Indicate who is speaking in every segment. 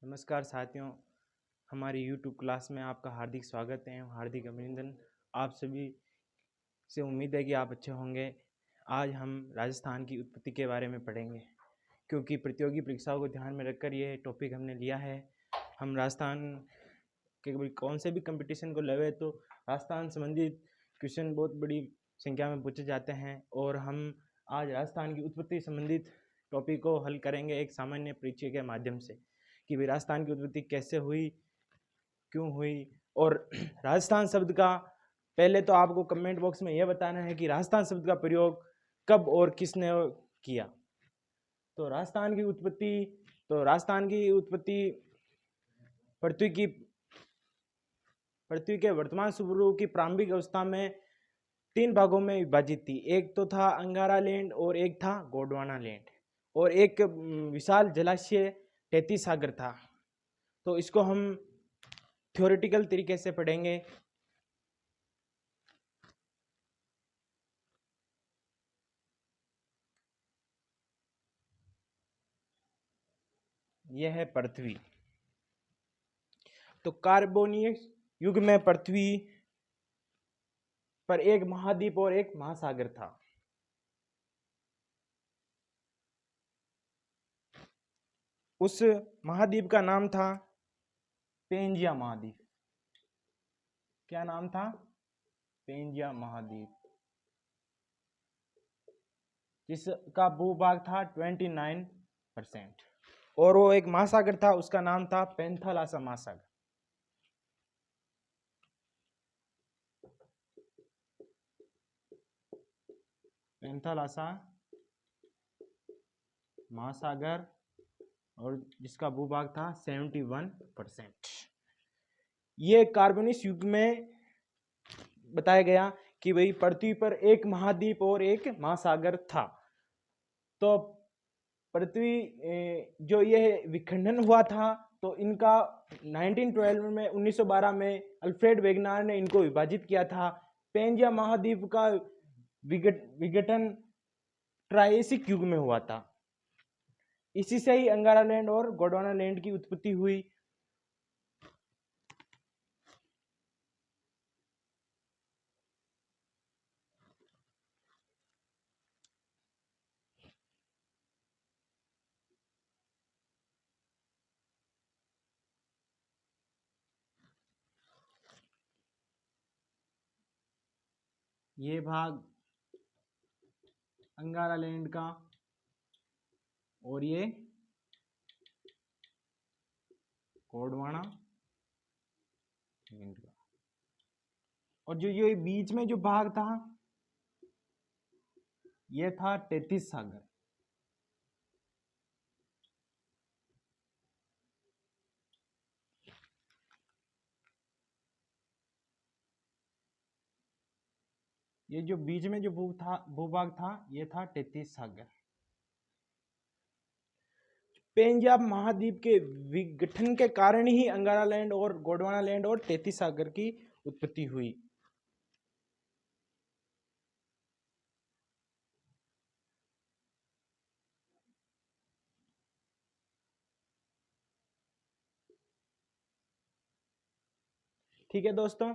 Speaker 1: नमस्कार साथियों, हमारी यूट्यूब क्लास में आपका हार्दिक स्वागत है, हार्दिक अभिनंदन। आप सभी से उम्मीद है कि आप अच्छे होंगे। आज हम राजस्थान की उत्पत्ति के बारे में पढ़ेंगे, क्योंकि प्रतियोगी परीक्षाओं को ध्यान में रखकर ये टॉपिक हमने लिया है। हम राजस्थान के कौन से भी कंपटीशन को लगे तो राजस्थान संबंधित क्वेश्चन बहुत बड़ी संख्या में पूछे जाते हैं, और हम आज राजस्थान की उत्पत्ति संबंधित टॉपिक को हल करेंगे एक सामान्य परिचय के माध्यम से कि भाई राजस्थान की उत्पत्ति कैसे हुई, क्यों हुई। और राजस्थान शब्द का पहले तो आपको कमेंट बॉक्स में यह बताना है कि राजस्थान शब्द का प्रयोग कब और किसने किया। तो राजस्थान की उत्पत्ति पृथ्वी के वर्तमान स्वरूप की प्रारंभिक अवस्था में 3 भागों में विभाजित थी। एक तो था अंगारा लैंड, और एक था गोंडवाना लैंड, और एक विशाल जलाशय 33 सागर था। तो इसको हम थ्योरेटिकल तरीके से पढ़ेंगे। यह है पृथ्वी। तो कार्बोनियस युग में पृथ्वी पर एक महाद्वीप और एक महासागर था। उस महाद्वीप का नाम था पेंजिया महाद्वीप। क्या नाम था? पेंजिया महाद्वीप, जिसका भूभाग था 29%। और वो एक महासागर था, उसका नाम था पेंथालासा महासागर। पेंथालासा महासागर, और जिसका भूभाग था 71%। ये कार्बोनिस युग में बताया गया कि भाई पृथ्वी पर एक महाद्वीप और एक महासागर था। तो पृथ्वी जो ये विखंडन हुआ था, तो इनका 1912 में अल्फ्रेड वेगनार ने इनको विभाजित किया था। पेंजिया महाद्वीप का विघटन ट्रायसिक युग में हुआ था। इसी से ही अंगारा लैंड और गोंडवाना लैंड की उत्पत्ति हुई। ये भाग अंगारा लैंड का और ये गोंडवाना लैंड का। और जो ये बीच में जो भाग था, ये था 33 सागर। ये जो बीच में जो भूभाग था, ये था 33 सागर। पेंजाब महाद्वीप के विघटन के कारण ही अंगारा लैंड और गोंडवाना लैंड और 33 सागर की उत्पत्ति हुई। ठीक है दोस्तों,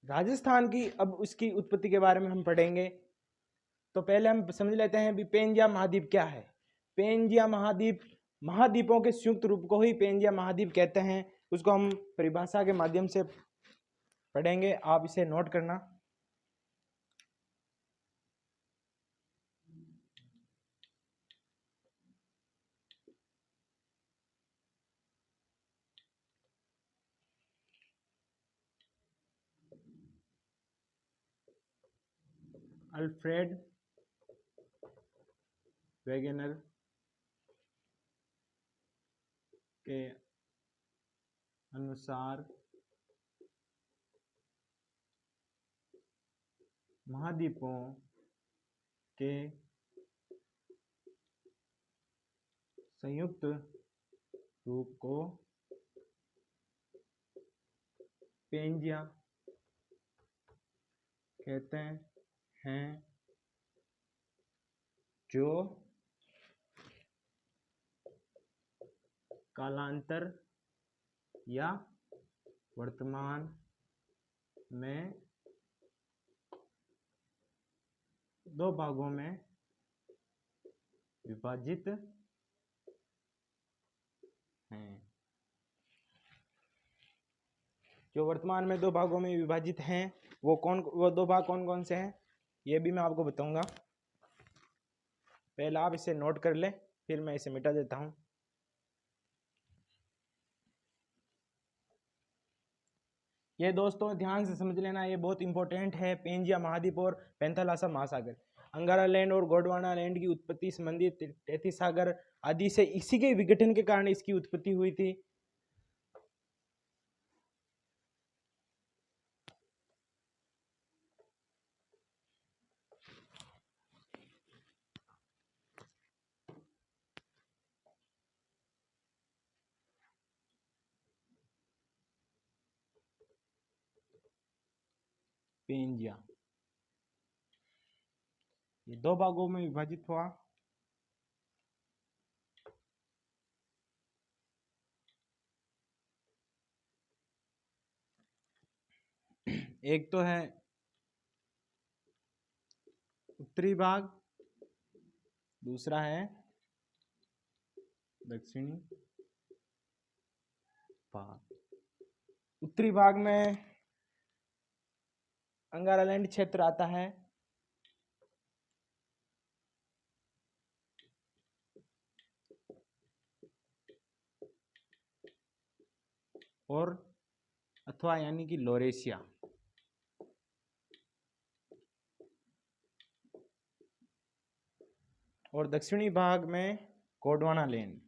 Speaker 1: राजस्थान की अब उसकी उत्पत्ति के बारे में हम पढ़ेंगे। तो पहले हम समझ लेते हैं भी पेंजिया महाद्वीप क्या है। पेंजिया महाद्वीप, महाद्वीपों के संयुक्त रूप को ही पेंजिया महाद्वीप कहते हैं। उसको हम परिभाषा के माध्यम से पढ़ेंगे, आप इसे नोट करना। अल्फ्रेड वेगनर के अनुसार महाद्वीपों के संयुक्त रूप को पेंजिया कहते हैं, जो कालांतर या वर्तमान में दो भागों में विभाजित हैं। जो वर्तमान में दो भागों में विभाजित हैं वो दो भाग कौन कौन से हैं, ये भी मैं आपको बताऊंगा। पहले आप इसे नोट कर लें, फिर मैं इसे मिटा देता हूं। ये दोस्तों ध्यान से समझ लेना, ये बहुत इंपॉर्टेंट है। पेंजिया महाद्वीप और पेंथालासा महासागर, अंगारा लैंड और गोंडवाना लैंड की उत्पत्ति संबंधित तैतीस सागर आदि से इसी के विघटन के कारण इसकी उत्पत्ति हुई थी। पेंजिया ये दो भागों में विभाजित हुआ। एक तो है उत्तरी भाग, दूसरा है दक्षिणी भाग। उत्तरी भाग में अंगारा लैंड क्षेत्र आता है, और अथवा यानी कि लोरेशिया। और दक्षिणी भाग में गोंडवाना लैंड।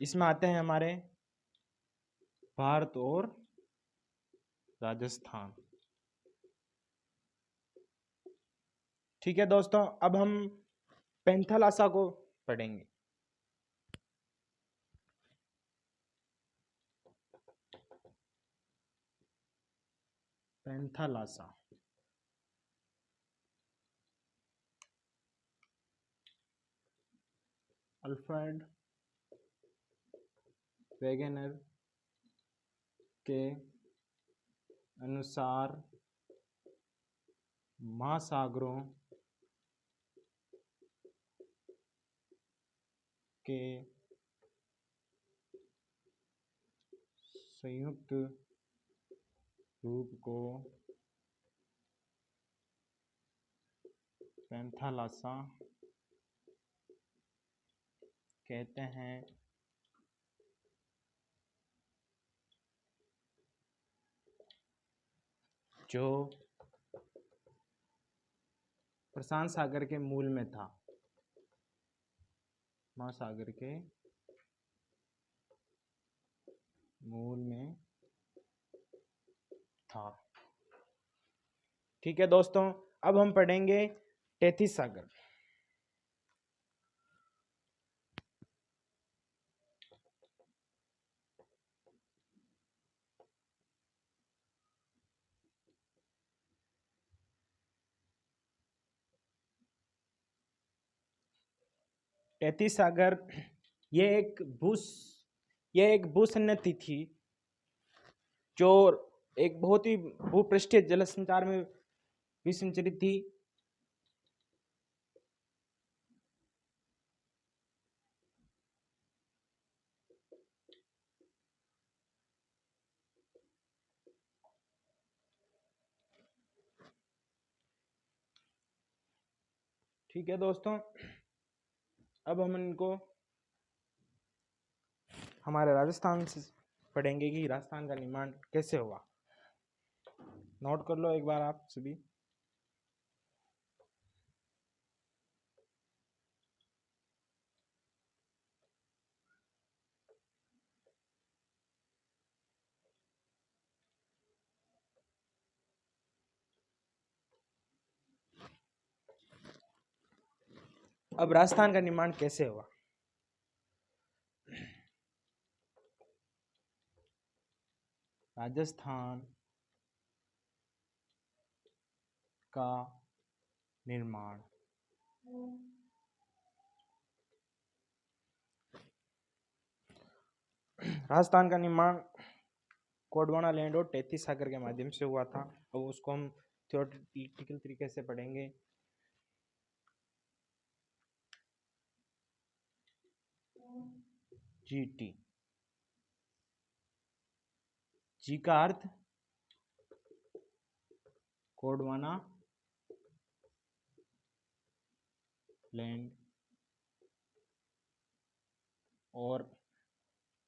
Speaker 1: इसमें आते हैं हमारे भारत और राजस्थान। ठीक है दोस्तों, अब हम पेंथालासा को पढ़ेंगे। पेंथालासा अल्फ्रेड वेगेनर के अनुसार महासागरों के संयुक्त रूप को पेंथालासा कहते हैं। जो प्रशांत सागर के मूल में था, महासागर के मूल में था। ठीक है दोस्तों, अब हम पढ़ेंगे तैतीस सागर। तैतीस सागर ये एक भूसन्नति थी, जो एक बहुत ही भूपृष्ठीय जल संचार में भी संचरित थी। ठीक है दोस्तों, अब हम इनको हमारे राजस्थान से पढ़ेंगे कि राजस्थान का निर्माण कैसे हुआ। नोट कर लो एक बार आप सभी। अब राजस्थान का निर्माण कैसे हुआ। राजस्थान का निर्माण। राजस्थान का निर्माण गोंडवाना लैंड और तैतीस सागर के माध्यम से हुआ था। अब उसको हम थ्योरेटिकल तरीके से पढ़ेंगे। जीटी, जी का अर्थ गोंडवाना लैंड और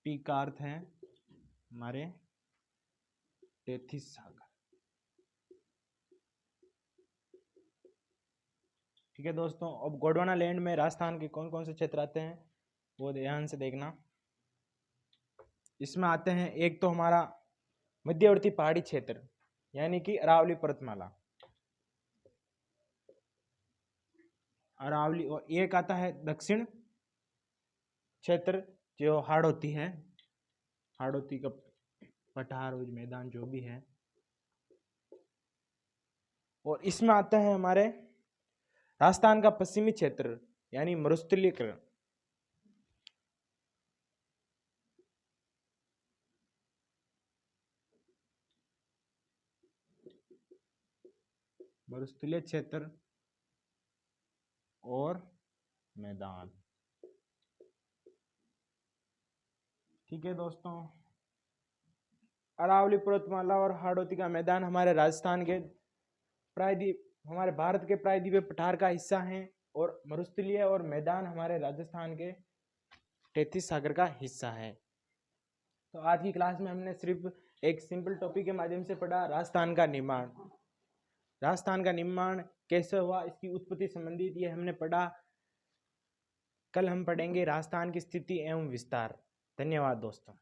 Speaker 1: टी का अर्थ है हमारे तैतीस सागर। ठीक है दोस्तों, अब गोंडवाना लैंड में राजस्थान के कौन कौन से क्षेत्र आते हैं वो ध्यान से देखना। इसमें आते हैं एक तो हमारा मध्यवर्ती पहाड़ी क्षेत्र यानी कि अरावली पर्वतमाला, अरावली, और एक आता है दक्षिण क्षेत्र जो हाड़ौती है, हाड़ौती का पठार और मैदान जो भी है, और इसमें आता है हमारे राजस्थान का पश्चिमी क्षेत्र यानी मरुस्थलीकरण। मरुस्थलीय क्षेत्र और मैदान। ठीक है दोस्तों, अरावली पर्वतमाला और हाड़ौती का मैदान हमारे राजस्थान के प्रायद्वीप, हमारे भारत के प्रायद्वीपीय पठार का हिस्सा हैं, और मरुस्थलीय और मैदान हमारे राजस्थान के तैतीस सागर का हिस्सा है। तो आज की क्लास में हमने सिर्फ एक सिंपल टॉपिक के माध्यम से पढ़ा राजस्थान का निर्माण। राजस्थान का निर्माण कैसे हुआ, इसकी उत्पत्ति संबंधित ये हमने पढ़ा। कल हम पढ़ेंगे राजस्थान की स्थिति एवं विस्तार। धन्यवाद दोस्तों।